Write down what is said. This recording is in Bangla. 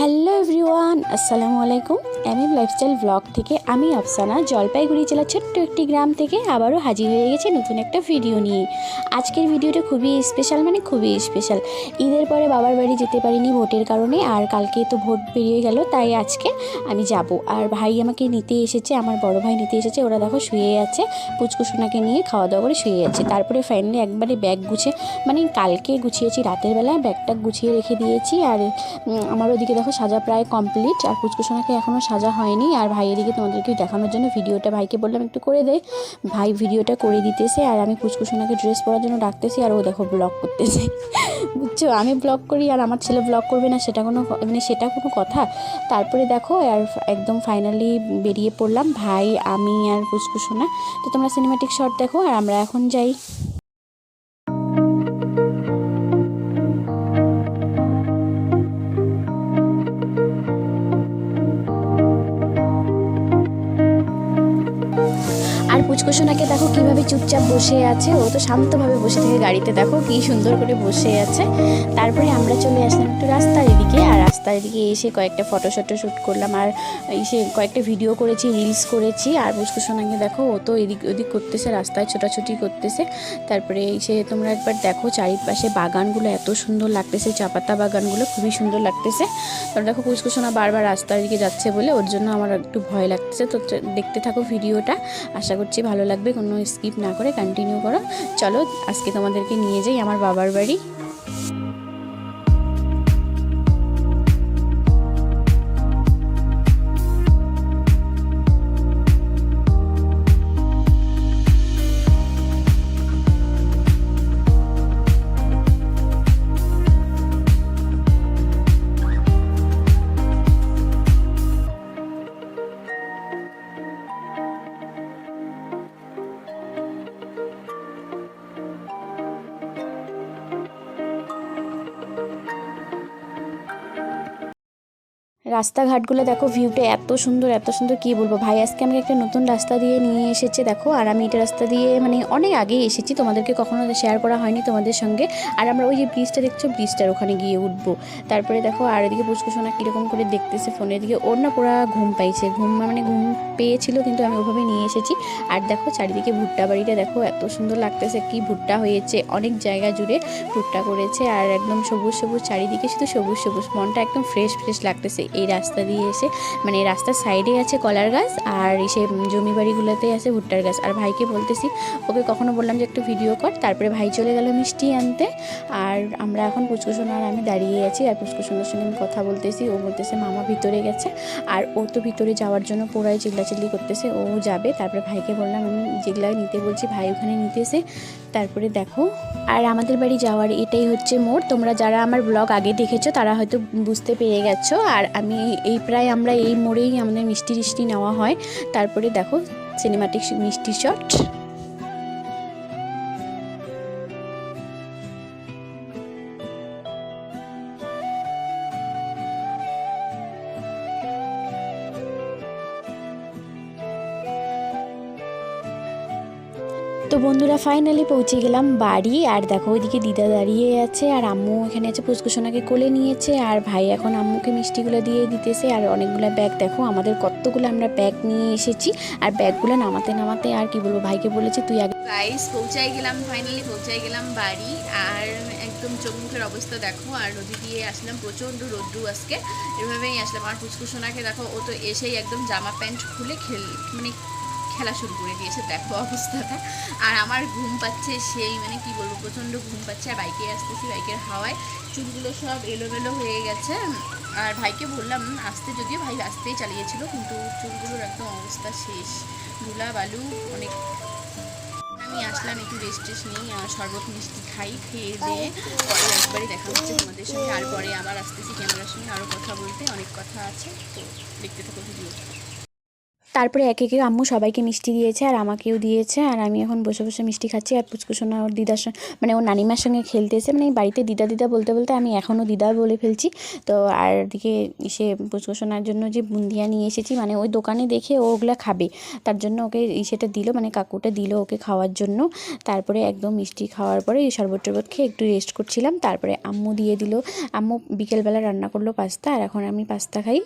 হ্যালো এভরিওয়ান, আসসালামু আলাইকুম। এমএম লাইফস্টাইল ব্লগ থেকে আমি আফসানা জলপাইগুড়ি জেলার ছোট্ট একটি গ্রাম থেকে আবারও হাজির হয়ে গেছি নতুন একটা ভিডিও নিয়ে। আজকের ভিডিওটা খুবই স্পেশাল। ঈদের পরে বাবার বাড়ি যেতে পারিনি ভোটের কারণে, আর কালকে তো ভোট বেরিয়ে গেল, তাই আজকে আমি যাব। আর ভাই আমাকে নিতে এসেছে, আমার বড় ভাই নিতে এসেছে। ওরা দেখো শুয়ে আছে, পুচকুসোনাকে নিয়ে খাওয়া দাওয়া করে শুয়ে আছে। তারপরে ফাইনালি একবারে ব্যাগ গুছিয়ে, কালকে গুছিয়েছি রাতের বেলা, ব্যাগটা গুছিয়ে রেখে দিয়েছি। আর আমার ওদিকে দেখো সাজা প্রায় কমপ্লিট, আর পুচকুসোনাকে এখনও সাজা হয়নি। আর ভাই এদিকে তোমাদেরকে দেখানোর জন্য ভিডিওটা ভাইকে বললাম একটু করে দে, ভাই ভিডিওটা করে দিতেছে। আর আমি পুচকুসোনাকে ড্রেস পরার জন্য ডাকতেছি, আর ও দেখো ব্লগ করতেছে। বুঝছো, আমি ব্লগ করি আর আমার ছেলে ব্লগ করবে না, সেটা কোনো কথা। তারপরে দেখো আর একদম ফাইনালি বেরিয়ে পড়লাম ভাই, আমি আর পুচকুসোনা। তো তোমরা সিনেমাটিক শট দেখো, আর আমরা এখন যাই। আর পুচকুসোনাকে দেখো কিভাবে চুপচাপ বসে আছে, ও তো শান্তভাবে বসে থেকে গাড়িতে দেখো কি সুন্দর করে বসে আছে। তারপরে আমরা চলে আসলাম একটু রাস্তার এদিকে, আর রাস্তার এদিকে এসে কয়েকটা ফটো শ্যুট করলাম, আর এসে কয়েকটা ভিডিও করেছি, রিলস করেছি। আর পুচকুসোনাকে দেখো ও তো এদিক ওদিক করতেছে, রাস্তায় ছোটাছুটি করতেছে। তারপরে এসে তোমরা একবার দেখো চারিপাশে বাগানগুলো এত সুন্দর লাগতেছে, চাপাতা বাগানগুলো খুবই সুন্দর লাগতেছে। তারপর দেখো পুচকুসোনা বারবার রাস্তার দিকে যাচ্ছে বলে ওর জন্য আমার একটু ভয় লাগতেছে। তো দেখতে থাকো ভিডিওটা, আশা করছি ভালো লাগবে, কোনো স্কিপ না করে কন্টিনিউ করো। চলো আজকে তোমাদেরকে নিয়ে যাই আমার বাবার বাড়ি। রাস্তাঘাটগুলো দেখো, ভিউটা এত সুন্দর কি বলবো। ভাই আজকে আমাকে একটা নতুন রাস্তা দিয়ে নিয়ে এসেছে দেখো, আর আমি এটা রাস্তা দিয়ে অনেক আগেই এসেছি, তোমাদেরকে কখনো শেয়ার করা হয়নি তোমাদের সঙ্গে। আর আমরা ওই যে ব্রিজটা দেখছো, ব্রিজটার ওখানে গিয়ে উঠবো। তারপরে দেখো আর এদিকে পুচকুসোনা কীরকম করে দেখতেছে ফোনের দিকে, ওর না পুরা ঘুম পাইছে, ঘুম পেয়েছিল, কিন্তু আমি ওভাবে নিয়ে এসেছি। আর দেখো চারিদিকে ভুট্টা বাড়িটা দেখো এত সুন্দর লাগতেছে, কি ভুট্টা হয়েছে, অনেক জায়গা জুড়ে ভুট্টা করেছে। আর একদম সবুজ চারিদিকে, শুধু সবুজ, মনটা একদম ফ্রেশ লাগতেছে। এই রাস্তা দিয়ে এসে রাস্তার সাইডে আছে কলার গাছ, আর এসে জমি বাড়িগুলোতে আছে ভুট্টার গাছ। আর ভাইকে বলতেছি, ওকে কখনো বললাম যে একটু ভিডিও কর, তারপরে ভাই চলে গেল মিষ্টি আনতে। আর আমরা এখন পুচকুসোনা আর আমি দাঁড়িয়ে আছি, আর পুচকুসোনার সঙ্গে আমি কথা বলতেছি। ও বলতেছে মামা ভিতরে গেছে, আর ও তো ভিতরে যাওয়ার জন্য পুরাই চিল্লাচিল্লি করতেছে, ও যাবে। তারপরে ভাইকে বললাম আমি যেগুলা নিতে বলছি, ভাই ওখানে নিতেছে। তারপরে দেখো আর আমাদের বাড়ি যাওয়ার এটাই হচ্ছে মোড়। তোমরা যারা আমার ব্লগ আগে দেখেছো তারা হয়তো বুঝতে পেরে গেছো। আর আমি আমরা এই মোড়েই আমাদের মিষ্টি নেওয়া হয়। তারপরে দেখো সিনেমাটিক মিষ্টি শট। তো বন্ধুরা ফাইনালি পৌঁছে গেলাম বাড়ি। আর দেখো ওইদিকে দিদা দাঁড়িয়ে আছে, আর আম্মু এখানে আছে, পুচকুসোনাকে কোলে নিয়েছে। আর ভাই এখন আম্মুকে মিষ্টিগুলো দিয়ে দিতেছে। আর অনেকগুলো ব্যাগ দেখো, আমাদের কতগুলো আমরা ব্যাগ নিয়ে এসেছি। আর ব্যাগগুলো নামাতে আর কি বলবো, ভাইকে বলেছে তুই আগে। গাইস ফাইনালি পৌঁছাই গেলাম বাড়ি। আর একদম চোখ মুখের অবস্থা দেখো, আর নদী দিয়ে আসলাম, প্রচণ্ড রোদ্রু আজকে, এভাবেই আসলাম। আর পুচকুসোনাকে দেখো, ও তো এসেই একদম জামা প্যান্ট খুলে খেলা শুরু করে দিয়েছে, দেখো অবস্থাটা। আর আমার ঘুম পাচ্ছে সেই কি বলবো, প্রচণ্ড ঘুম পাচ্ছে। আর বাইকে আসতেছি, বাইকের হাওয়ায় চুলগুলো সব এলোমেলো হয়ে গেছে। আর ভাইকে বললাম আসতে, যদিও ভাই আসতেই চালিয়েছিল, কিন্তু চুলগুলোর একদম অবস্থা শেষ, ধুলা বালু অনেক। আমি আসলাম একটু রেস্ট নিই, শরবত মিষ্টি খেয়ে দিয়ে পরে একবারই দেখা হচ্ছে তোমাদের সঙ্গে। আর পরে আবার আসতেছি ক্যামেরার সঙ্গে আরও কথা বলতে, অনেক কথা আছে, তো দেখতে থাকো ভিডিও। তারপরে একে একে আম্মু সবাইকে মিষ্টি দিয়েছে আর আমাকেও দিয়েছে। আর আমি এখন বসে বসে মিষ্টি খাচ্ছি। আর পুচকুসোনা ওর দিদার সঙ্গে মানে ওর নানিমার সঙ্গে খেলতে এসে, মানে বাড়িতে দিদা দিদা বলতে বলতে আমি এখনও দিদা বলে ফেলছি। তো আর দিকে সে পুচকুসোনার জন্য যে বুন্দিয়া নিয়ে এসেছি, মানে ওই দোকানে দেখে ও ওগুলা খাবে, তার জন্য ওকে সেটা দিল, মানে কাকুটা দিল ওকে খাওয়ার জন্য। তারপরে একদম মিষ্টি খাওয়ার পরে এই শরবত টরবত খেয়ে একটু রেস্ট করছিলাম। তারপরে আম্মু দিয়ে দিল, আম্মু বিকেলবেলা রান্না করলো পাস্তা, আর এখন আমি পাস্তা খাই।